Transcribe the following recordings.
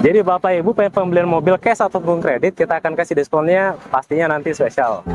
Jadi Bapak Ibu pengen pembelian mobil cash ataupun kredit, kita akan kasih diskonnya pastinya nanti spesial.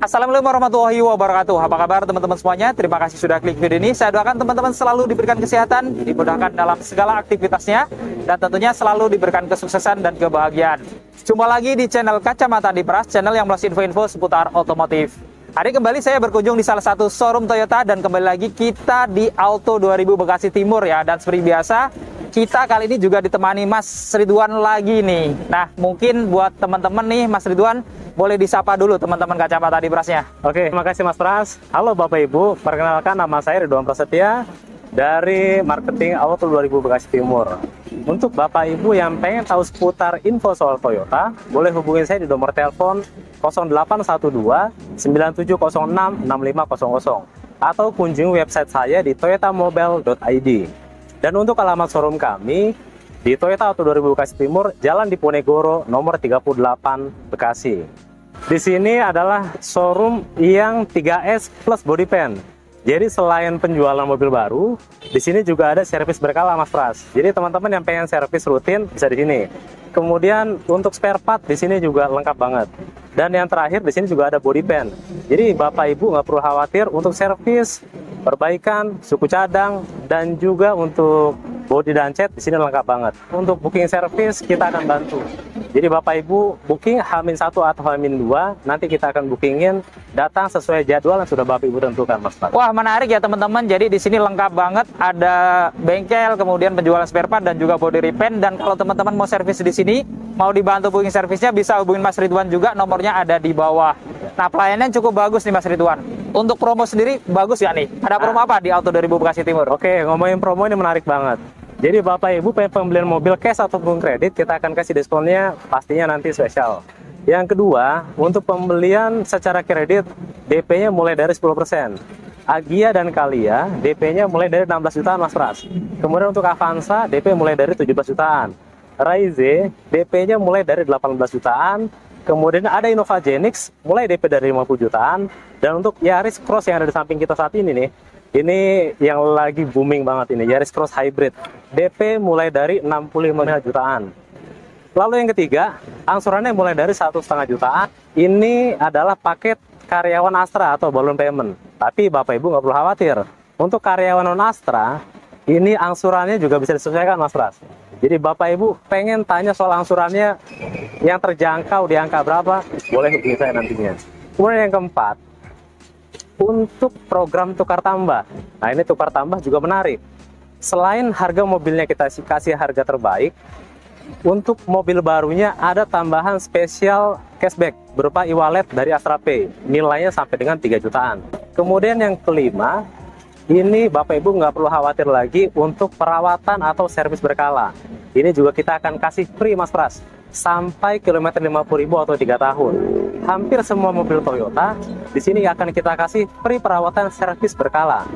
Assalamualaikum warahmatullahi wabarakatuh. Apa kabar teman-teman semuanya? Terima kasih sudah klik video ini. Saya doakan teman-teman selalu diberikan kesehatan, dimudahkan dalam segala aktivitasnya, dan tentunya selalu diberikan kesuksesan dan kebahagiaan. Jumpa lagi di channel Kacamata Dipras, channel yang meluas info-info seputar otomotif. Hari kembali saya berkunjung di salah satu showroom Toyota, dan kembali lagi kita di Auto 2000 Bekasi Timur ya. Dan seperti biasa, kita kali ini juga ditemani Mas Ridwan lagi nih. Nah, mungkin buat teman-teman nih, Mas Ridwan boleh disapa dulu teman-teman Kacamata Diprasnya. Oke, terima kasih Mas Pras. Halo Bapak Ibu, perkenalkan nama saya Ridwan Prasetya dari Marketing Auto 2000 Bekasi Timur. Untuk Bapak Ibu yang pengen tahu seputar info soal Toyota, boleh hubungi saya di nomor telepon 0812 9706 6500 atau kunjungi website saya di toyotamobile.id. Dan untuk alamat showroom kami di Toyota Auto 2000 Bekasi Timur, Jalan Diponegoro nomor 38 Bekasi. Di sini adalah showroom yang 3S plus body paint. Jadi selain penjualan mobil baru, di sini juga ada servis berkala Mas Pras. Jadi teman-teman yang pengen servis rutin bisa di sini. Kemudian untuk spare part di sini juga lengkap banget. Dan yang terakhir di sini juga ada body paint. Jadi Bapak Ibu nggak perlu khawatir untuk servis, perbaikan, suku cadang, dan juga untuk body dan cat di sini lengkap banget. Untuk booking servis kita akan bantu. Jadi Bapak Ibu booking H-1 atau H-2, nanti kita akan bookingin, datang sesuai jadwal yang sudah Bapak Ibu tentukan, Mas Pak. Wah, menarik ya teman-teman. Jadi di sini lengkap banget, ada bengkel, kemudian penjualan spare part dan juga body repaint. Dan kalau teman-teman mau servis di sini, mau dibantu booking servisnya, bisa hubungin Mas Ridwan juga, nomornya ada di bawah. Nah, pelayanan cukup bagus nih Mas Ridwan. Untuk promo sendiri bagus ya nih? Ada promo apa di Auto 2000 Bekasi Timur? Oke, ngomongin promo ini menarik banget. Jadi Bapak Ibu pengen pembelian mobil cash ataupun kredit, kita akan kasih diskonnya pastinya nanti spesial. Yang kedua, untuk pembelian secara kredit, DP-nya mulai dari 10%. Agia dan Kalia, DP-nya mulai dari 16 jutaan Mas Pras. Kemudian untuk Avanza, DP mulai dari 17 jutaan. Raize, DP-nya mulai dari 18 jutaan. Kemudian ada Innova Genix, mulai DP dari 50 jutaan. Dan untuk Yaris Cross yang ada di samping kita saat ini nih, ini yang lagi booming banget ini, Yaris Cross Hybrid. DP mulai dari 65 jutaan. Lalu yang ketiga, angsurannya mulai dari 1,5 jutaan. Ini adalah paket karyawan Astra atau balloon payment. Tapi Bapak Ibu nggak perlu khawatir. Untuk karyawan non Astra, ini angsurannya juga bisa disesuaikan Mas Pras. Jadi Bapak Ibu pengen tanya soal angsurannya yang terjangkau di angka berapa, boleh hubungi saya nantinya. Kemudian yang keempat, untuk program tukar tambah. Nah, ini tukar tambah juga menarik. Selain harga mobilnya kita kasih harga terbaik, untuk mobil barunya ada tambahan spesial cashback berupa e-wallet dari Astra Pay. Nilainya sampai dengan 3 jutaan. Kemudian yang kelima, ini Bapak Ibu nggak perlu khawatir lagi untuk perawatan atau servis berkala. Ini juga kita akan kasih free Mas Pras, sampai kilometer 50.000 atau 3 tahun. Hampir semua mobil Toyota di sini akan kita kasih free perawatan servis berkala.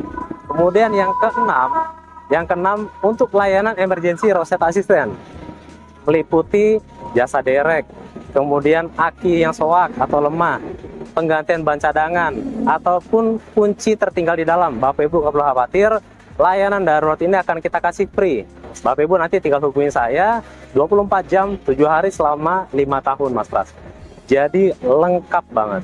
Kemudian yang keenam untuk layanan emergency roadside assistant, meliputi jasa derek, kemudian aki yang soak atau lemah, penggantian ban cadangan, ataupun kunci tertinggal di dalam. Bapak Ibu nggak perlu khawatir, layanan darurat ini akan kita kasih free. Bapak Ibu nanti tinggal hubungi saya 24 jam 7 hari selama 5 tahun Mas Pras. Jadi lengkap banget.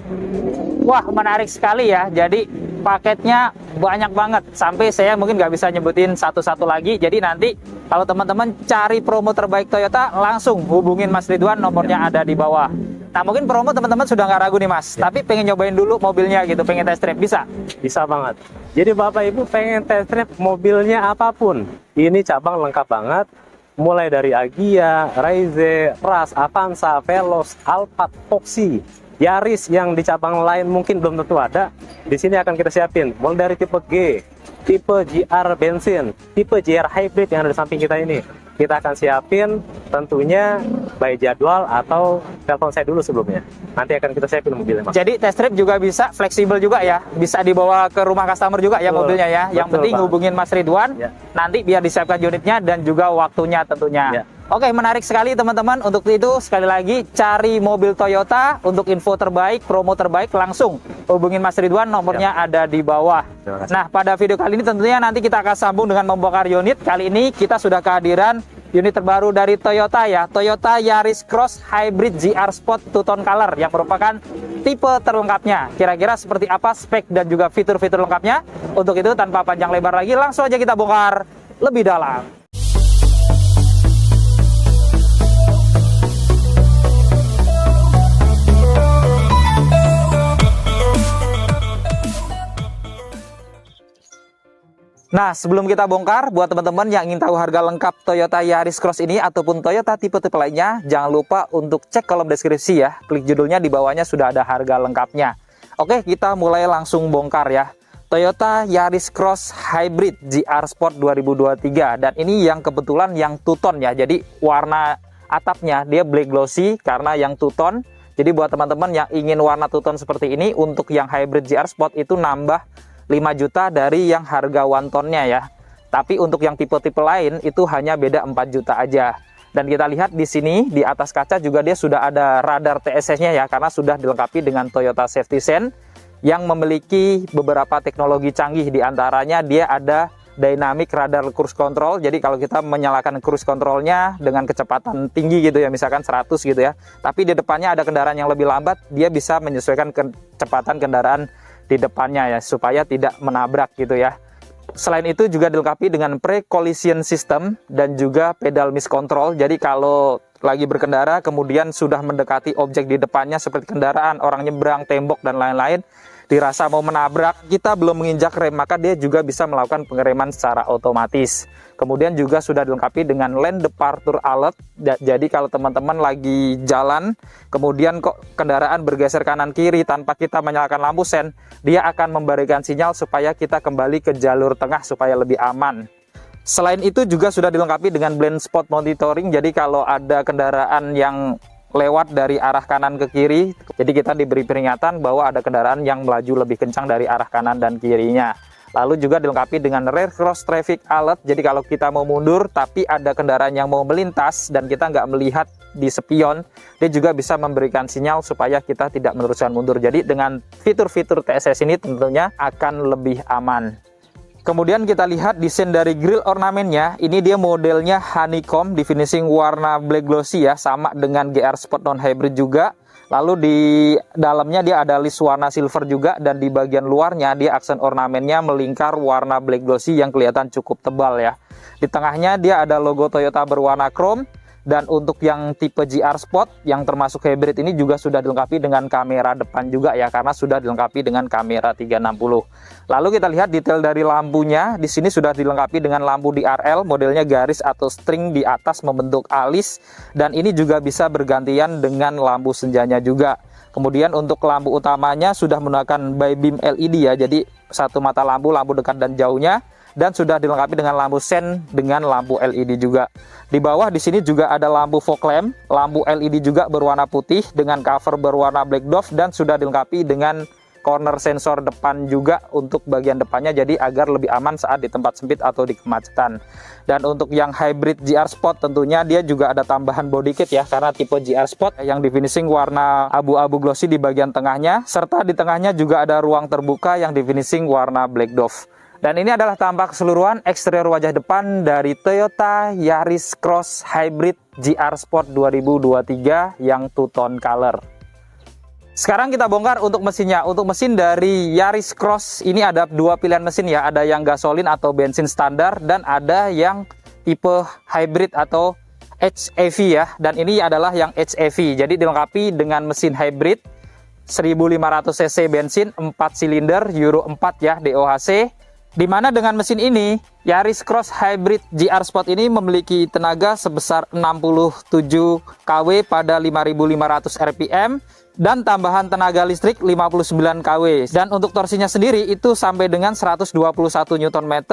Wah, menarik sekali ya. Jadi paketnya banyak banget, sampai saya mungkin nggak bisa nyebutin satu-satu lagi. Jadi nanti kalau teman-teman cari promo terbaik Toyota, langsung hubungin Mas Ridwan, nomornya ada di bawah. Nah, mungkin promo teman-teman sudah nggak ragu nih Mas, tapi pengen nyobain dulu mobilnya gitu, pengen test drive, bisa? Bisa banget. Jadi Bapak Ibu pengen test drive mobilnya apapun, ini cabang lengkap banget. mulai dari Agya, Raize, Ras, Avanza, Veloz, Alphard, Foxy, Yaris yang di cabang lain mungkin belum tentu ada. Di sini akan kita siapin mulai dari tipe G, tipe GR bensin, tipe GR hybrid yang ada di samping kita ini. Kita akan siapin tentunya by jadwal atau telepon saya dulu sebelumnya. Nanti akan kita siapin mobilnya, Mas. Jadi test drive juga bisa, fleksibel juga ya, bisa dibawa ke rumah customer juga ya mobilnya ya. Yang penting Pak. hubungin Mas Ridwan, nanti biar disiapkan unitnya dan juga waktunya tentunya. Oke, menarik sekali teman-teman. Untuk itu sekali lagi cari mobil Toyota, untuk info terbaik, promo terbaik langsung hubungin Mas Ridwan, nomornya ada di bawah. Nah, pada video kali ini tentunya nanti kita akan sambung dengan membongkar unit. Kali ini kita sudah kehadiran unit terbaru dari Toyota ya, Toyota Yaris Cross Hybrid GR Sport Two Tone Color yang merupakan tipe terlengkapnya. Kira-kira seperti apa spek dan juga fitur-fitur lengkapnya? Untuk itu tanpa panjang lebar lagi, langsung aja kita bongkar lebih dalam. Nah, sebelum kita bongkar, buat teman-teman yang ingin tahu harga lengkap Toyota Yaris Cross ini ataupun Toyota tipe-tipe lainnya, jangan lupa untuk cek kolom deskripsi ya. Klik judulnya, di bawahnya sudah ada harga lengkapnya. Oke, kita mulai langsung bongkar ya. Toyota Yaris Cross Hybrid GR Sport 2023, dan ini yang kebetulan yang two tone ya. Jadi warna atapnya dia black glossy karena yang two tone. Jadi buat teman-teman yang ingin warna two tone seperti ini, untuk yang Hybrid GR Sport itu nambah 5 juta dari yang harga one tone-nya ya. Tapi untuk yang tipe-tipe lain itu hanya beda 4 juta aja. Dan kita lihat di sini di atas kaca juga dia sudah ada radar TSS-nya ya, karena sudah dilengkapi dengan Toyota Safety Sense yang memiliki beberapa teknologi canggih. Di antaranya dia ada dynamic radar cruise control. Jadi kalau kita menyalakan cruise controlnya dengan kecepatan tinggi gitu ya, misalkan 100 gitu ya, tapi di depannya ada kendaraan yang lebih lambat, dia bisa menyesuaikan kecepatan kendaraan di depannya ya, supaya tidak menabrak gitu ya. Selain itu juga dilengkapi dengan pre-collision system dan juga pedal miscontrol. Jadi kalau lagi berkendara kemudian sudah mendekati objek di depannya seperti kendaraan, orang nyebrang, tembok dan lain-lain, dirasa mau menabrak, kita belum menginjak rem, maka dia juga bisa melakukan pengereman secara otomatis. Kemudian juga sudah dilengkapi dengan lane departure alert. Jadi kalau teman-teman lagi jalan, kemudian kok kendaraan bergeser kanan kiri tanpa kita menyalakan lampu sen, dia akan memberikan sinyal supaya kita kembali ke jalur tengah supaya lebih aman. Selain itu juga sudah dilengkapi dengan blind spot monitoring. Jadi kalau ada kendaraan yang lewat dari arah kanan ke kiri, jadi kita diberi peringatan bahwa ada kendaraan yang melaju lebih kencang dari arah kanan dan kirinya. Lalu juga dilengkapi dengan rear cross traffic alert. Jadi kalau kita mau mundur tapi ada kendaraan yang mau melintas dan kita nggak melihat di spion, dia juga bisa memberikan sinyal supaya kita tidak meneruskan mundur. Jadi dengan fitur-fitur TSS ini tentunya akan lebih aman. Kemudian kita lihat desain dari grill ornamennya. Ini dia modelnya honeycomb di finishing warna black glossy ya, sama dengan GR Sport non hybrid juga. Lalu di dalamnya dia ada list warna silver juga, dan di bagian luarnya dia aksen ornamennya melingkar warna black glossy yang kelihatan cukup tebal ya. Di tengahnya dia ada logo Toyota berwarna chrome. Dan untuk yang tipe GR Sport yang termasuk hybrid ini juga sudah dilengkapi dengan kamera depan juga ya, karena sudah dilengkapi dengan kamera 360. Lalu kita lihat detail dari lampunya. Di sini sudah dilengkapi dengan lampu DRL, modelnya garis atau string di atas membentuk alis, dan ini juga bisa bergantian dengan lampu senjanya juga. Kemudian untuk lampu utamanya sudah menggunakan by beam LED ya, jadi satu mata lampu dekat dan jauhnya, dan sudah dilengkapi dengan lampu sen dengan lampu LED juga. Di bawah di sini juga ada lampu fog lamp, lampu LED juga berwarna putih dengan cover berwarna black dove, dan sudah dilengkapi dengan corner sensor depan juga untuk bagian depannya, jadi agar lebih aman saat di tempat sempit atau di kemacetan. Dan untuk yang hybrid GR Sport tentunya dia juga ada tambahan body kit ya, karena tipe GR Sport yang di finishing warna abu-abu glossy di bagian tengahnya, serta di tengahnya juga ada ruang terbuka yang di finishing warna black dove. Dan ini adalah tampak keseluruhan eksterior wajah depan dari Toyota Yaris Cross Hybrid GR Sport 2023 yang two tone color. Sekarang kita bongkar untuk mesinnya. Untuk mesin dari Yaris Cross ini ada dua pilihan mesin ya. Ada yang gasolin atau bensin standar, dan ada yang tipe hybrid atau HEV ya. Dan ini adalah yang HEV. Jadi dilengkapi dengan mesin hybrid 1500 cc bensin 4 silinder Euro 4 ya, DOHC. Di mana dengan mesin ini, Yaris Cross Hybrid GR Sport ini memiliki tenaga sebesar 67 kW pada 5.500 rpm dan tambahan tenaga listrik 59 kW. Dan untuk torsinya sendiri itu sampai dengan 121 Nm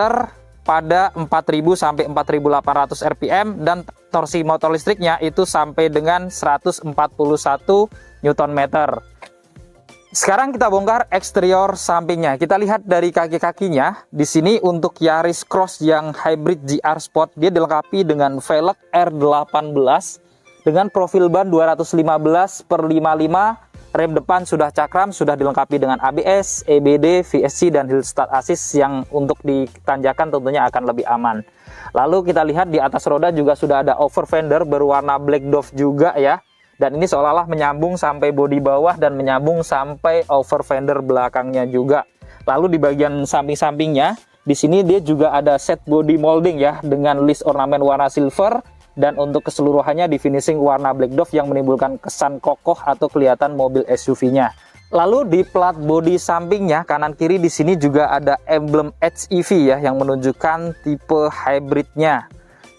pada 4.000 sampai 4.800 rpm dan torsi motor listriknya itu sampai dengan 141 Nm. Sekarang kita bongkar eksterior sampingnya. Kita lihat dari kaki-kakinya. Di sini untuk Yaris Cross yang Hybrid GR Sport dia dilengkapi dengan velg R18 dengan profil ban 215/55. Rem depan sudah cakram, sudah dilengkapi dengan ABS, EBD, VSC, dan Hill Start Assist yang untuk di tanjakan tentunya akan lebih aman. Lalu kita lihat di atas roda juga sudah ada over fender berwarna black dove juga ya. Dan ini seolah-olah menyambung sampai bodi bawah dan menyambung sampai over fender belakangnya juga. Lalu di bagian samping-sampingnya, di sini dia juga ada set body molding ya dengan list ornamen warna silver. Dan untuk keseluruhannya di finishing warna black dove yang menimbulkan kesan kokoh atau kelihatan mobil SUV-nya. Lalu di plat bodi sampingnya kanan kiri di sini juga ada emblem HEV ya yang menunjukkan tipe hybridnya.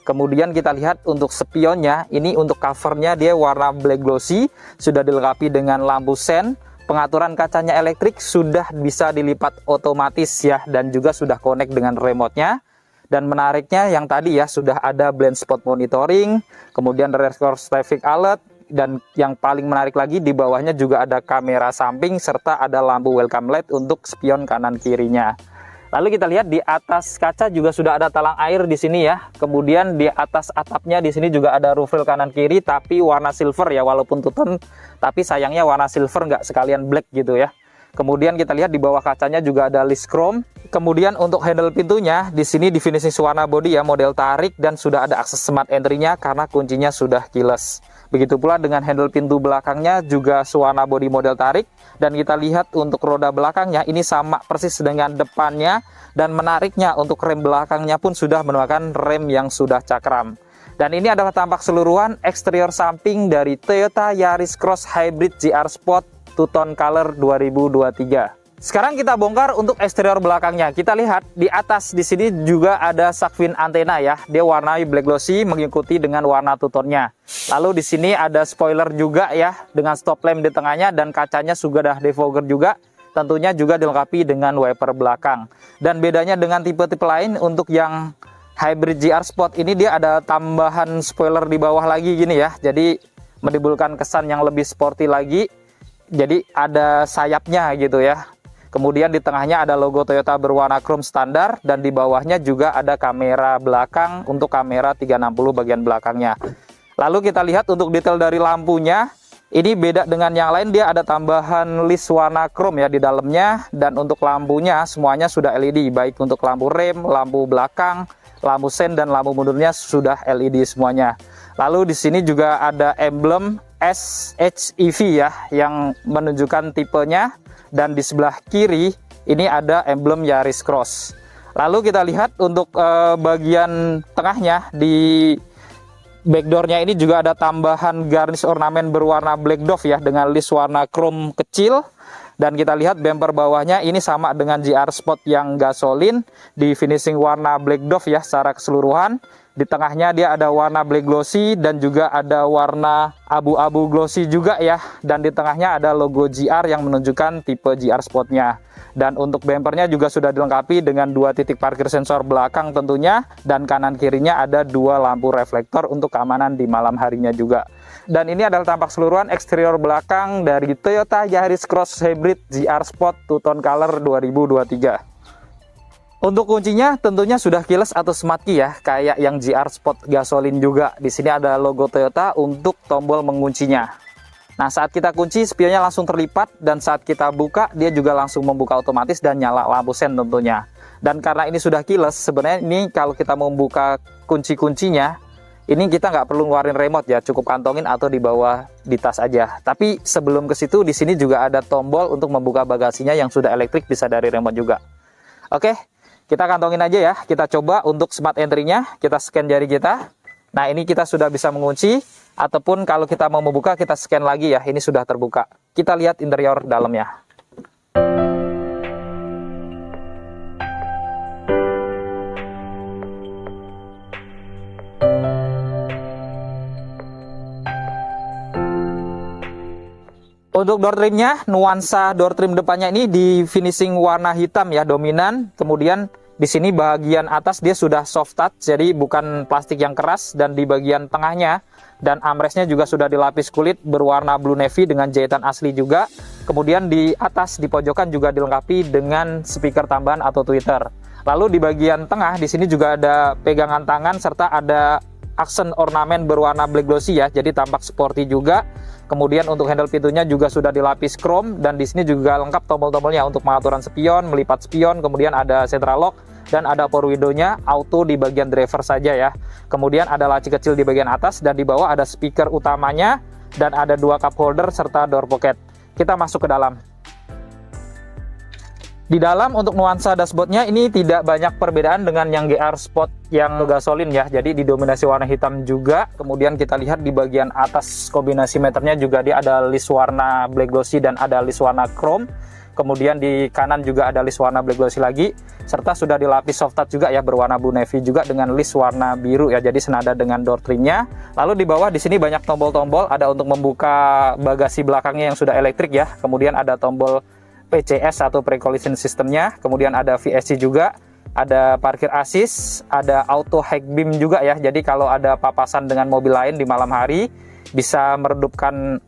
Kemudian kita lihat untuk spionnya, ini untuk covernya dia warna black glossy, sudah dilengkapi dengan lampu sen. Pengaturan kacanya elektrik sudah bisa dilipat otomatis ya dan juga sudah connect dengan remote-nya. Dan menariknya yang tadi ya sudah ada blind spot monitoring, kemudian reverse traffic alert, dan yang paling menarik lagi di bawahnya juga ada kamera samping serta ada lampu welcome light untuk spion kanan kirinya. Lalu kita lihat di atas kaca juga sudah ada talang air di sini ya. Kemudian di atas atapnya di sini juga ada roof rail kanan kiri tapi warna silver ya, walaupun two-tone tapi sayangnya warna silver nggak sekalian black gitu ya. Kemudian kita lihat di bawah kacanya juga ada list chrome. Kemudian untuk handle pintunya di sini di finishing warna bodi ya, model tarik dan sudah ada akses smart entry-nya karena kuncinya sudah keyless. Begitu pula dengan handle pintu belakangnya juga warna bodi model tarik dan kita lihat untuk roda belakangnya ini sama persis dengan depannya dan menariknya untuk rem belakangnya pun sudah menggunakan rem yang sudah cakram. Dan ini adalah tampak keseluruhan eksterior samping dari Toyota Yaris Cross Hybrid GR Sport two-tone color 2023. Sekarang kita bongkar untuk eksterior belakangnya. Kita lihat di atas di sini juga ada shark fin antena ya. Dia warnai black glossy mengikuti dengan warna two-tone-nya. Lalu di sini ada spoiler juga ya dengan stop lamp di tengahnya dan kacanya sudah defogger juga. Tentunya juga dilengkapi dengan wiper belakang. Dan bedanya dengan tipe-tipe lain untuk yang Hybrid GR Sport ini dia ada tambahan spoiler di bawah lagi gini ya. Jadi menimbulkan kesan yang lebih sporty lagi. Jadi ada sayapnya gitu ya. Kemudian di tengahnya ada logo Toyota berwarna chrome standar dan di bawahnya juga ada kamera belakang untuk kamera 360 bagian belakangnya. Lalu kita lihat untuk detail dari lampunya. Ini beda dengan yang lain, dia ada tambahan list warna chrome ya di dalamnya dan untuk lampunya semuanya sudah LED, baik untuk lampu rem, lampu belakang, lampu sen dan lampu mundurnya sudah LED semuanya. Lalu di sini juga ada emblem SHEV ya yang menunjukkan tipenya. Dan di sebelah kiri ini ada emblem Yaris Cross. Lalu kita lihat untuk bagian tengahnya di backdoornya ini juga ada tambahan garnish ornamen berwarna black dove ya dengan list warna chrome kecil. Dan kita lihat bumper bawahnya ini sama dengan GR Sport yang gasolin di finishing warna black dove ya secara keseluruhan. Di tengahnya dia ada warna black glossy dan juga ada warna abu-abu glossy juga ya. Dan di tengahnya ada logo GR yang menunjukkan tipe GR Sportnya. Dan untuk bumpernya juga sudah dilengkapi dengan 2 titik parkir sensor belakang tentunya. Dan kanan kirinya ada 2 lampu reflektor untuk keamanan di malam harinya juga. Dan ini adalah tampak keseluruhan eksterior belakang dari Toyota Yaris Cross Hybrid GR Sport two-tone color 2023. Untuk kuncinya tentunya sudah keyless atau smart key ya, kayak yang GR Sport gasolin juga. Di sini ada logo Toyota untuk tombol menguncinya. Nah, saat kita kunci spionnya langsung terlipat dan saat kita buka dia juga langsung membuka otomatis dan nyala lampu sen tentunya. Dan karena ini sudah keyless, sebenarnya ini kalau kita mau membuka kunci-kuncinya, ini kita nggak perlu ngeluarin remote ya, cukup kantongin atau dibawa di tas aja. Tapi sebelum ke situ, di sini juga ada tombol untuk membuka bagasinya yang sudah elektrik, bisa dari remote juga. Oke. Kita kantongin aja ya, kita coba untuk smart entry-nya, kita scan jari kita. Nah ini kita sudah bisa mengunci, ataupun kalau kita mau membuka kita scan lagi ya, ini sudah terbuka. Kita lihat interior dalamnya. Untuk door trimnya, nuansa door trim depannya ini di finishing warna hitam ya, dominan. Kemudian di sini bagian atas dia sudah soft touch, jadi bukan plastik yang keras. Dan di bagian tengahnya dan armrestnya juga sudah dilapis kulit berwarna blue navy dengan jahitan asli juga. Kemudian di atas, di pojokan juga dilengkapi dengan speaker tambahan atau tweeter. Lalu di bagian tengah, di sini juga ada pegangan tangan serta ada aksen ornamen berwarna black glossy ya, jadi tampak sporty juga. Kemudian untuk handle pintunya juga sudah dilapis chrome, dan di sini juga lengkap tombol-tombolnya untuk pengaturan spion, melipat spion, kemudian ada central lock dan ada power window-nya auto di bagian driver saja ya. Kemudian ada laci kecil di bagian atas, dan di bawah ada speaker utamanya dan ada 2 cup holder serta door pocket. Kita masuk ke dalam. Di dalam untuk nuansa dashboardnya ini tidak banyak perbedaan dengan yang GR Sport yang gasolin ya. Jadi didominasi warna hitam juga. Kemudian kita lihat di bagian atas kombinasi meternya juga dia ada list warna black glossy dan ada list warna chrome. Kemudian di kanan juga ada list warna black glossy lagi. Serta sudah dilapis soft touch juga ya, berwarna blue navy juga dengan list warna biru ya. Jadi senada dengan door trimnya. Lalu di bawah di sini banyak tombol-tombol. Ada untuk membuka bagasi belakangnya yang sudah elektrik ya. Kemudian ada tombol PCS atau pre-collision systemnya, kemudian ada VSC juga, ada parkir assist, ada auto high beam juga ya, jadi kalau ada papasan dengan mobil lain di malam hari bisa meredupkan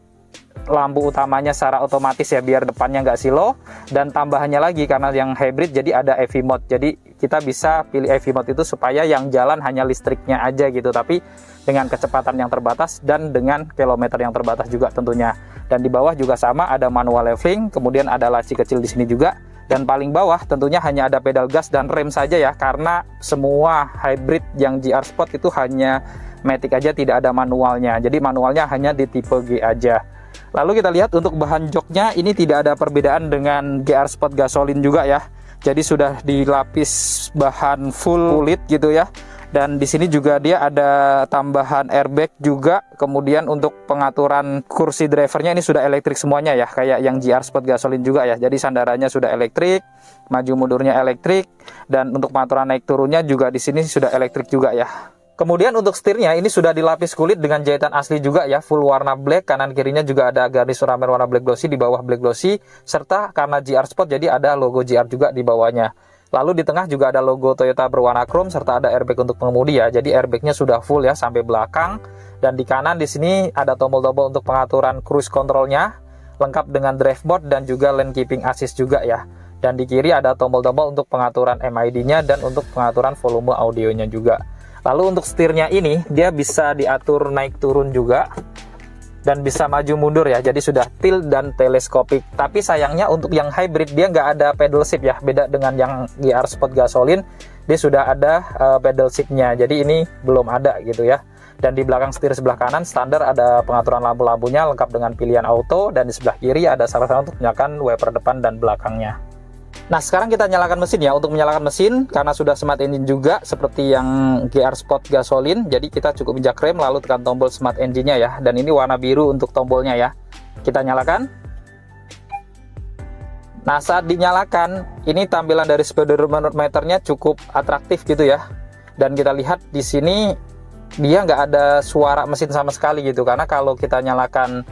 lampu utamanya secara otomatis ya, biar depannya nggak silo. Dan tambahannya lagi karena yang hybrid jadi ada EV mode, jadi kita bisa pilih EV mode itu supaya yang jalan hanya listriknya aja gitu, tapi dengan kecepatan yang terbatas dan dengan kilometer yang terbatas juga tentunya. Dan di bawah juga sama, ada manual leveling, kemudian ada laci kecil di sini juga. Dan paling bawah tentunya hanya ada pedal gas dan rem saja ya, karena semua hybrid yang GR Sport itu hanya matic aja, tidak ada manualnya. Jadi manualnya hanya di tipe G aja. Lalu kita lihat untuk bahan joknya ini tidak ada perbedaan dengan GR Sport gasolin juga ya. Jadi sudah dilapis bahan full kulit gitu ya. Dan di sini juga dia ada tambahan airbag juga. Kemudian untuk pengaturan kursi drivernya ini sudah elektrik semuanya ya, kayak yang GR Sport gasolin juga ya. Jadi sandarannya sudah elektrik, maju mundurnya elektrik, dan untuk pengaturan naik turunnya juga di sini sudah elektrik juga ya. Kemudian untuk setirnya ini sudah dilapis kulit dengan jahitan asli juga ya, full warna black. Kanan kirinya juga ada garis ornamen warna black glossy, di bawah black glossy, serta karena GR Sport jadi ada logo GR juga di bawahnya. Lalu di tengah juga ada logo Toyota berwarna chrome serta ada airbag untuk pengemudi ya. Jadi airbagnya sudah full ya sampai belakang. Dan di kanan di sini ada tombol-tombol untuk pengaturan cruise controlnya, lengkap dengan drive mode dan juga lane keeping assist juga ya. Dan di kiri ada tombol-tombol untuk pengaturan MID-nya dan untuk pengaturan volume audionya juga. Lalu untuk setirnya ini dia bisa diatur naik turun juga dan bisa maju mundur ya, jadi sudah tilt dan teleskopik. Tapi sayangnya untuk yang hybrid dia nggak ada pedal shift ya, beda dengan yang GR Sport gasolin dia sudah ada pedal shiftnya, jadi ini belum ada gitu ya. Dan di belakang setir sebelah kanan standar ada pengaturan lampu-lampunya lengkap dengan pilihan auto, dan di sebelah kiri ada salah-salah untuk menyalakan wiper depan dan belakangnya. Nah sekarang kita nyalakan mesin ya. Untuk menyalakan mesin karena sudah smart engine juga seperti yang GR Sport gasolin, jadi kita cukup injak rem lalu tekan tombol smart engine-nya ya. Dan ini warna biru untuk tombolnya ya. Kita nyalakan. Nah saat dinyalakan ini tampilan dari speedometernya cukup atraktif gitu ya. Dan kita lihat di sini dia nggak ada suara mesin sama sekali gitu, karena kalau kita nyalakan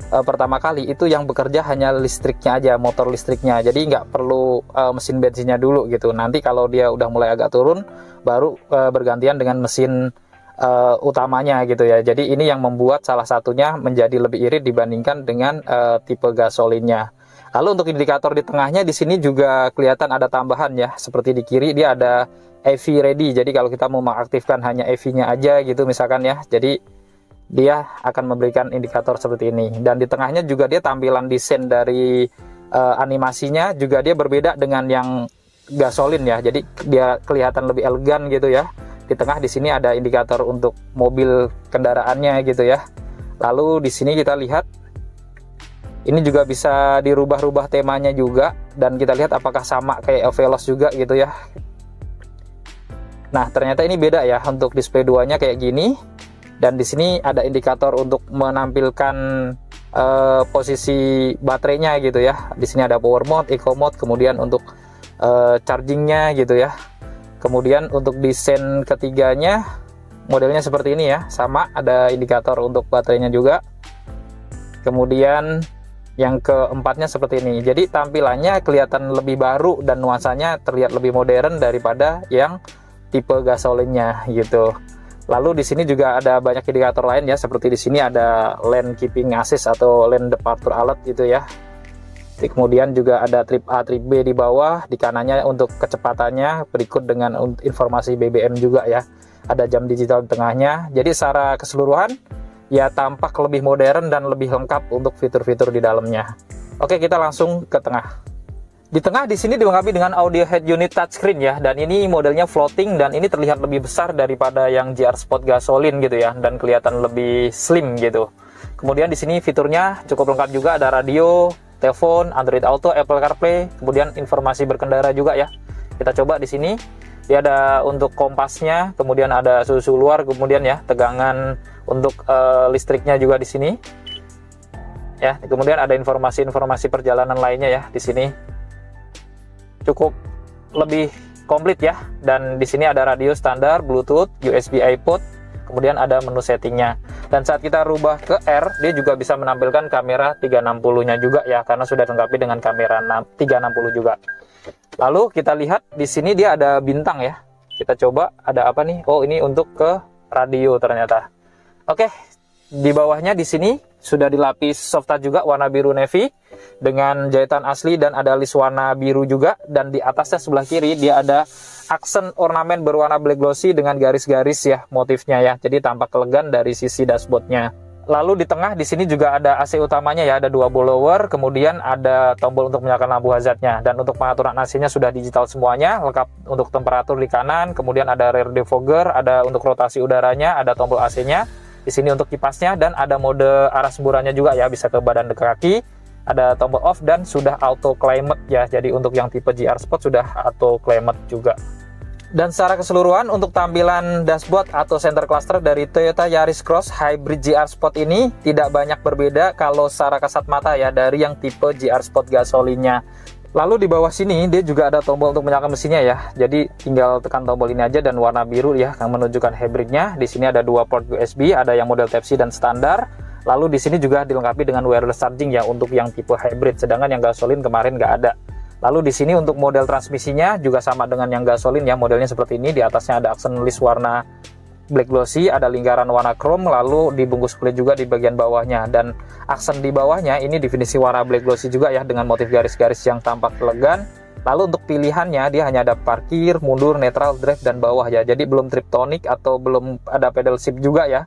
pertama kali itu yang bekerja hanya listriknya aja, motor listriknya, jadi nggak perlu mesin bensinnya dulu gitu. Nanti kalau dia udah mulai agak turun baru bergantian dengan mesin utamanya gitu ya. Jadi ini yang membuat salah satunya menjadi lebih irit dibandingkan dengan tipe gasolinnya. Lalu untuk indikator di tengahnya di sini juga kelihatan ada tambahan ya, seperti di kiri dia ada EV ready, jadi kalau kita mau mengaktifkan hanya EV-nya aja gitu misalkan ya, jadi dia akan memberikan indikator seperti ini. Dan di tengahnya juga dia tampilan desain dari animasinya juga dia berbeda dengan yang gasolin ya, jadi dia kelihatan lebih elegan gitu ya. Di tengah di sini ada indikator untuk mobil kendaraannya gitu ya. Lalu di sini kita lihat ini juga bisa dirubah-rubah temanya juga, dan kita lihat apakah sama kayak Veloz juga gitu ya. Nah ternyata ini beda ya, untuk display 2-nya kayak gini. Dan di sini ada indikator untuk menampilkan posisi baterainya gitu ya. Di sini ada power mode, eco mode, kemudian untuk chargingnya gitu ya. Kemudian untuk desain ketiganya modelnya seperti ini ya, sama ada indikator untuk baterainya juga. Kemudian Yang keempatnya seperti ini. Jadi tampilannya kelihatan lebih baru dan nuansanya terlihat lebih modern daripada yang tipe gasolinnya gitu. Lalu di sini juga ada banyak indikator lain ya, seperti di sini ada lane keeping assist atau lane departure alert gitu ya. Kemudian juga ada trip A, trip B di bawah, di kanannya untuk kecepatannya, berikut dengan informasi BBM juga ya. Ada jam digital di tengahnya. Jadi secara keseluruhan ya tampak lebih modern dan lebih lengkap untuk fitur-fitur di dalamnya. Oke, kita langsung ke tengah. Di tengah di sini dilengkapi dengan audio head unit touchscreen ya, dan ini modelnya floating dan ini terlihat lebih besar daripada yang GR Sport gasolin gitu ya, dan kelihatan lebih slim gitu. Kemudian di sini fiturnya cukup lengkap juga, ada radio, telepon, Android Auto, Apple CarPlay, kemudian informasi berkendara juga ya. Kita coba di sini. Dia ada untuk kompasnya, kemudian ada suhu luar, kemudian ya tegangan untuk listriknya juga di sini. Ya, kemudian ada informasi-informasi perjalanan lainnya ya di sini. Cukup lebih komplit ya. Dan di sini ada radio standar, Bluetooth, USB iPod, kemudian ada menu settingnya. Dan saat kita rubah ke R, dia juga bisa menampilkan kamera 360-nya juga ya, karena sudah dilengkapi dengan kamera 360 juga. Lalu kita lihat di sini dia ada bintang ya. Kita coba ada apa nih? Oh, ini untuk ke radio ternyata. Oke, di bawahnya di sini sudah dilapis soft touch juga warna biru navy dengan jahitan asli dan ada list warna biru juga, dan di atasnya sebelah kiri dia ada aksen ornamen berwarna black glossy dengan garis-garis ya motifnya ya. Jadi tampak elegan dari sisi dashboardnya. Lalu di tengah di sini juga ada AC utamanya ya, ada 2 blower, kemudian ada tombol untuk menyalakan lampu hazardnya, dan untuk pengaturan AC-nya sudah digital semuanya, lengkap untuk temperatur di kanan, kemudian ada rear defogger, ada untuk rotasi udaranya, ada tombol AC-nya, di sini untuk kipasnya, dan ada mode arah semburannya juga ya, bisa ke badan ke kaki, ada tombol off dan sudah auto climate ya, jadi untuk yang tipe GR Sport sudah auto climate juga. Dan secara keseluruhan untuk tampilan dashboard atau center cluster dari Toyota Yaris Cross Hybrid GR Sport ini tidak banyak berbeda kalau secara kasat mata ya dari yang tipe GR Sport gasolinnya. Lalu di bawah sini dia juga ada tombol untuk menyalakan mesinnya ya. Jadi tinggal tekan tombol ini aja dan warna biru ya yang menunjukkan hybridnya. Di sini ada 2 port USB, ada yang model Type-C dan standar. Lalu di sini juga dilengkapi dengan wireless charging ya untuk yang tipe hybrid, sedangkan yang gasolin kemarin nggak ada. Lalu di sini untuk model transmisinya juga sama dengan yang gasolin ya, modelnya seperti ini. Di atasnya ada aksen list warna black glossy, ada lingkaran warna chrome, lalu dibungkus kulit juga di bagian bawahnya, dan aksen di bawahnya ini definisi warna black glossy juga ya dengan motif garis-garis yang tampak elegan. Lalu untuk pilihannya dia hanya ada parkir, mundur, netral, drive, dan bawah ya. Jadi belum triptonic atau belum ada pedal shift juga ya.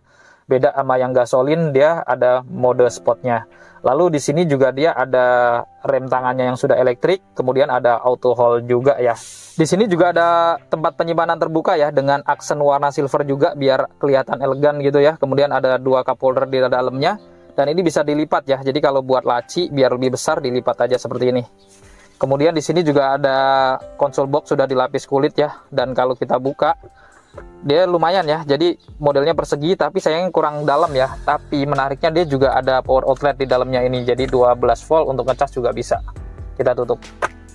Beda sama yang gasolin, dia ada mode sportnya. Lalu di sini juga dia ada rem tangannya yang sudah elektrik, kemudian ada auto hold juga ya. Di sini juga ada tempat penyimpanan terbuka ya dengan aksen warna silver juga biar kelihatan elegan gitu ya. Kemudian ada 2 cup holder di dalamnya, dan ini bisa dilipat ya. Jadi kalau buat laci biar lebih besar dilipat aja seperti ini. Kemudian di sini juga ada console box sudah dilapis kulit ya, dan kalau kita buka dia lumayan ya, jadi modelnya persegi tapi sayangnya kurang dalam ya. Tapi menariknya dia juga ada power outlet di dalamnya ini, jadi 12 volt untuk ngecas juga bisa. Kita tutup.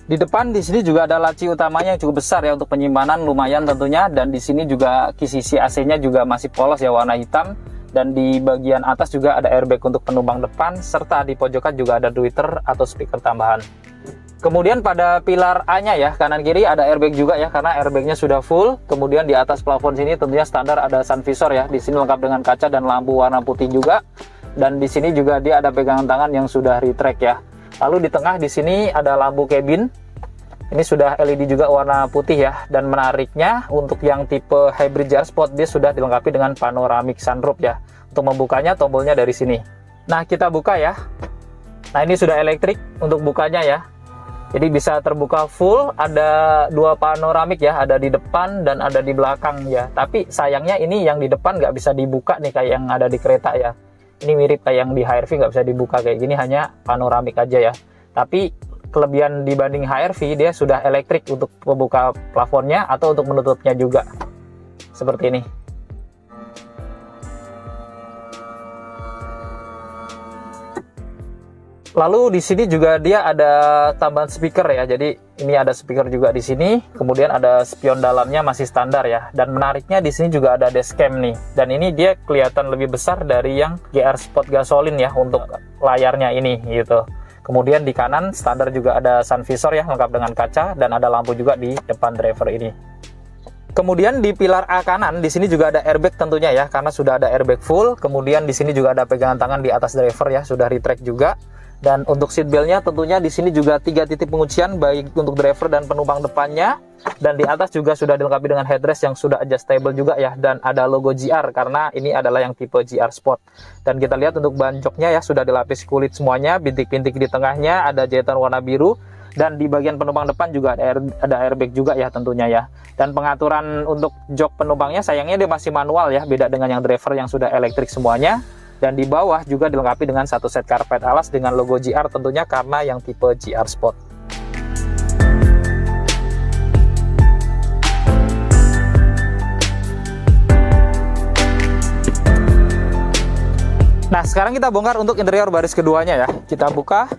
Di depan di sini juga ada laci utamanya yang cukup besar ya untuk penyimpanan, lumayan tentunya. Dan di sini juga kisi AC-nya juga masih polos ya, warna hitam. Dan di bagian atas juga ada airbag untuk penumpang depan, serta di pojokan juga ada tweeter atau speaker tambahan. Kemudian pada pilar A-nya ya, kanan kiri ada airbag juga ya, karena airbagnya sudah full. Kemudian di atas plafon sini tentunya standar ada sun visor ya. Di sini lengkap dengan kaca dan lampu warna putih juga. Dan di sini juga dia ada pegangan tangan yang sudah retract ya. Lalu di tengah di sini ada lampu cabin. Ini sudah LED juga warna putih ya. Dan menariknya untuk yang tipe hybrid GR Sport dia sudah dilengkapi dengan panoramic sunroof ya. Untuk membukanya tombolnya dari sini. Nah, kita buka ya. Nah, ini sudah elektrik untuk bukanya ya. Jadi bisa terbuka full, ada 2 panoramik ya, ada di depan dan ada di belakang ya. Tapi sayangnya ini yang di depan nggak bisa dibuka nih kayak yang ada di kereta ya. Ini mirip kayak yang di HR-V, nggak bisa dibuka kayak gini, hanya panoramik aja ya. Tapi kelebihan dibanding HR-V, dia sudah elektrik untuk membuka plafonnya atau untuk menutupnya juga. Seperti ini. Lalu di sini juga dia ada tambahan speaker ya. Jadi ini ada speaker juga di sini. Kemudian ada spion dalamnya masih standar ya. Dan menariknya di sini juga ada dashcam nih. Dan ini dia kelihatan lebih besar dari yang GR Sport gasolin ya untuk layarnya ini gitu. Kemudian di kanan standar juga ada sun visor ya, lengkap dengan kaca, dan ada lampu juga di depan driver ini. Kemudian di pilar A kanan di sini juga ada airbag tentunya ya, karena sudah ada airbag full. Kemudian di sini juga ada pegangan tangan di atas driver ya, sudah retract juga. Dan untuk seat beltnya tentunya di sini juga 3 titik penguncian baik untuk driver dan penumpang depannya. Dan di atas juga sudah dilengkapi dengan headrest yang sudah adjustable juga ya, dan ada logo GR karena ini adalah yang tipe GR Sport. Dan kita lihat untuk ban joknya ya, sudah dilapis kulit semuanya, bintik-bintik di tengahnya, ada jahitan warna biru, dan di bagian penumpang depan juga ada airbag juga ya tentunya ya. Dan pengaturan untuk jok penumpangnya sayangnya dia masih manual ya, beda dengan yang driver yang sudah elektrik semuanya. Dan di bawah juga dilengkapi dengan satu set karpet alas dengan logo GR tentunya karena yang tipe GR Sport. Nah, sekarang kita bongkar untuk interior baris keduanya ya. Kita buka.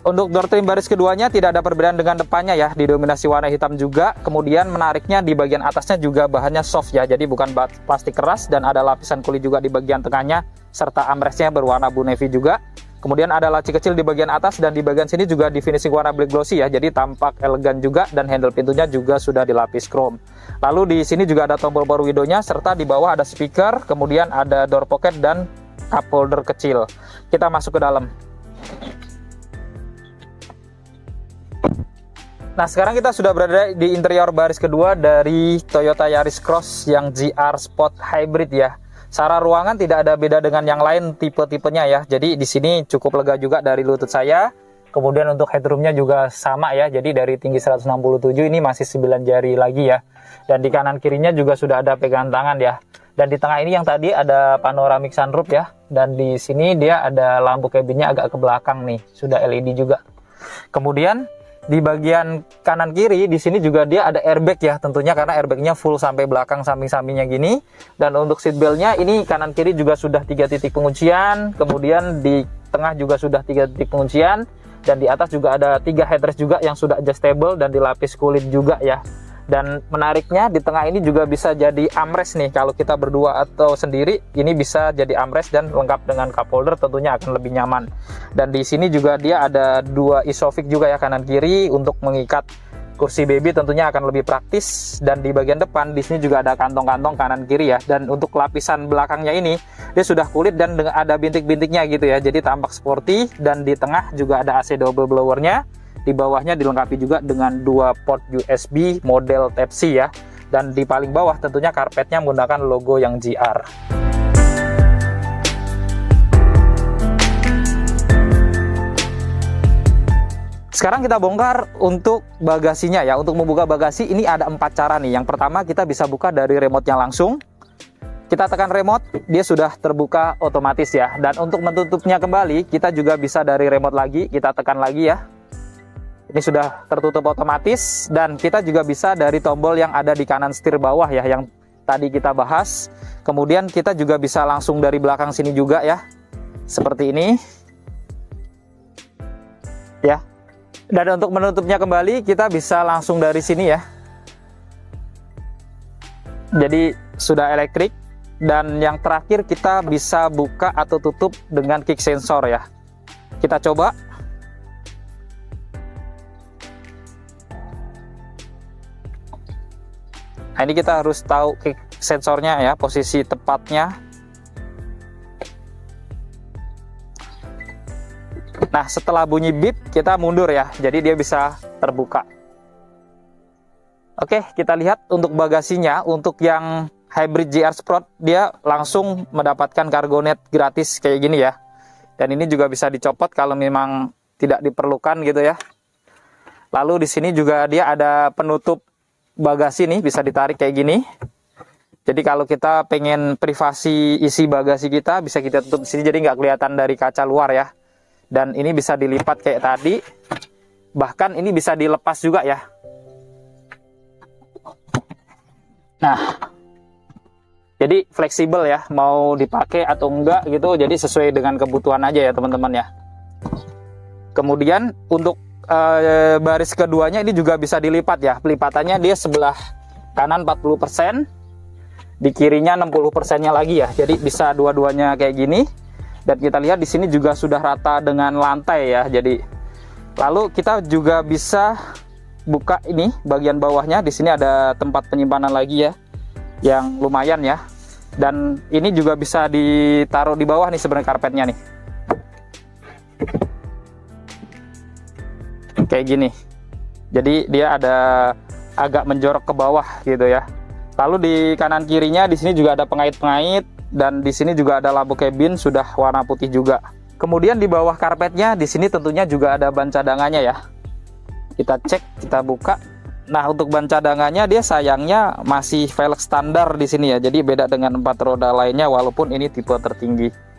Untuk door trim baris keduanya tidak ada perbedaan dengan depannya ya, didominasi warna hitam juga. Kemudian menariknya di bagian atasnya juga bahannya soft ya, jadi bukan plastik keras, dan ada lapisan kulit juga di bagian tengahnya, serta armrestnya berwarna blue navy juga. Kemudian ada laci kecil di bagian atas, dan di bagian sini juga di finishing warna black glossy ya, jadi tampak elegan juga, dan handle pintunya juga sudah dilapis chrome. Lalu di sini juga ada tombol power window-nya, serta di bawah ada speaker, kemudian ada door pocket dan cup holder kecil. Kita masuk ke dalam. Nah, sekarang kita sudah berada di interior baris kedua dari Toyota Yaris Cross yang GR Sport Hybrid ya. Secara ruangan tidak ada beda dengan yang lain tipe-tipenya ya. Jadi di sini cukup lega juga dari lutut saya. Kemudian untuk headroomnya juga sama ya. Jadi dari tinggi 167 ini masih 9 jari lagi ya. Dan di kanan kirinya juga sudah ada pegangan tangan ya. Dan di tengah ini yang tadi ada panoramic sunroof ya. Dan di sini dia ada lampu cabinnya agak ke belakang nih, sudah LED juga. Kemudian di bagian kanan kiri di sini juga dia ada airbag ya, tentunya karena airbagnya full sampai belakang samping-sampingnya gini. Dan untuk seat beltnya ini kanan kiri juga sudah 3 titik penguncian. Kemudian di tengah juga sudah 3 titik penguncian. Dan di atas juga ada 3 headrest juga yang sudah adjustable dan dilapis kulit juga ya. Dan menariknya di tengah ini juga bisa jadi armrest nih, kalau kita berdua atau sendiri ini bisa jadi armrest dan lengkap dengan cup holder, tentunya akan lebih nyaman. Dan di sini juga dia ada 2 isofix juga ya kanan kiri untuk mengikat kursi baby, tentunya akan lebih praktis. Dan di bagian depan di sini juga ada kantong-kantong kanan kiri ya. Dan untuk lapisan belakangnya ini dia sudah kulit dan ada bintik-bintiknya gitu ya, jadi tampak sporty. Dan di tengah juga ada AC double blowernya. Di bawahnya dilengkapi juga dengan 2 port USB model Type-C ya. Dan di paling bawah tentunya karpetnya menggunakan logo yang GR. Sekarang kita bongkar untuk bagasinya ya. Untuk membuka bagasi ini ada 4 cara nih. Yang pertama kita bisa buka dari remote-nya langsung. Kita tekan remote, dia sudah terbuka otomatis ya. Dan untuk menutupnya kembali, kita juga bisa dari remote lagi, kita tekan lagi ya. Ini sudah tertutup otomatis. Dan kita juga bisa dari tombol yang ada di kanan setir bawah ya, yang tadi kita bahas. Kemudian kita juga bisa langsung dari belakang sini juga ya, seperti ini ya. Dan untuk menutupnya kembali kita bisa langsung dari sini ya. Jadi sudah elektrik. Dan yang terakhir kita bisa buka atau tutup dengan kick sensor ya. Kita coba. Nah, ini kita harus tahu kick sensornya ya, posisi tepatnya. Nah, setelah bunyi beep kita mundur ya, jadi dia bisa terbuka. Oke, kita lihat untuk bagasinya. Untuk yang Hybrid GR Sport dia langsung mendapatkan cargo net gratis kayak gini ya. Dan ini juga bisa dicopot kalau memang tidak diperlukan gitu ya. Lalu di sini juga dia ada penutup bagasi nih, bisa ditarik kayak gini. Jadi kalau kita pengen privasi isi bagasi kita bisa kita tutup di sini, jadi nggak kelihatan dari kaca luar ya. Dan ini bisa dilipat kayak tadi. Bahkan ini bisa dilepas juga ya. Nah, jadi fleksibel ya, mau dipakai atau enggak gitu, jadi sesuai dengan kebutuhan aja ya teman-teman ya. Kemudian untuk baris keduanya ini juga bisa dilipat ya. Pelipatannya dia sebelah kanan 40%, di kirinya 60%-nya lagi ya. Jadi bisa dua-duanya kayak gini. Dan kita lihat di sini juga sudah rata dengan lantai ya. Jadi lalu kita juga bisa buka ini bagian bawahnya. Di sini ada tempat penyimpanan lagi ya, yang lumayan ya. Dan ini juga bisa ditaruh di bawah nih sebenarnya karpetnya nih. Kayak gini. Jadi dia ada agak menjorok ke bawah gitu ya. Lalu di kanan kirinya di sini juga ada pengait-pengait, dan di sini juga ada lampu cabin sudah warna putih juga. Kemudian di bawah karpetnya di sini tentunya juga ada ban cadangannya ya. Kita cek, kita buka. Nah, untuk ban cadangannya dia sayangnya masih velg standar di sini ya. Jadi beda dengan 4 roda lainnya walaupun ini tipe tertinggi.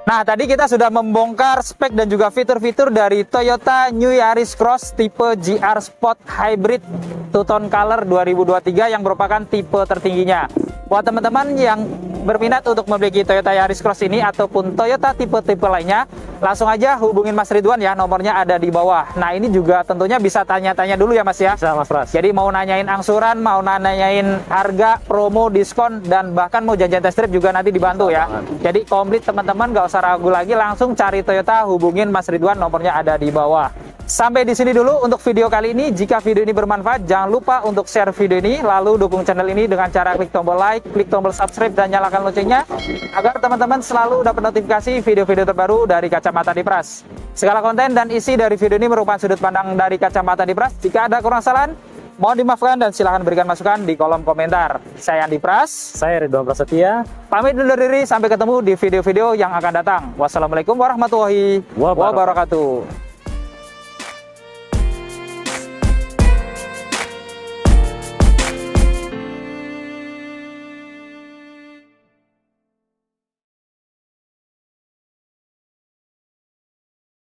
Nah, tadi kita sudah membongkar spek dan juga fitur-fitur dari Toyota New Yaris Cross tipe GR Sport Hybrid Two Tone Color 2023 yang merupakan tipe tertingginya. Buat teman-teman yang berminat untuk memiliki Toyota Yaris Cross ini ataupun Toyota tipe-tipe lainnya, langsung aja hubungin Mas Ridwan ya, nomornya ada di bawah. Nah, ini juga tentunya bisa tanya-tanya dulu ya Mas ya. Bisa Mas Pras. Jadi mau nanyain angsuran, mau nanyain harga, promo, diskon, dan bahkan mau janjian test drive juga nanti dibantu ya. Jadi komplit teman-teman, gak usah ragu lagi, langsung cari Toyota, hubungin Mas Ridwan, nomornya ada di bawah. Sampai di sini dulu untuk video kali ini. Jika video ini bermanfaat, jangan lupa untuk share video ini, lalu dukung channel ini dengan cara klik tombol like, klik tombol subscribe, dan nyalakan loncengnya agar teman-teman selalu dapat notifikasi video-video terbaru dari Kacamata Dipras. Segala konten dan isi dari video ini merupakan sudut pandang dari Kacamata Dipras. Jika ada kurang kesalahan, mohon dimaafkan dan silahkan berikan masukan di kolom komentar. Saya Andi Pras, Saya Ridwan Prasetya. pamit undur diri, sampai ketemu di video-video yang akan datang. Wassalamualaikum warahmatullahi wabarakatuh.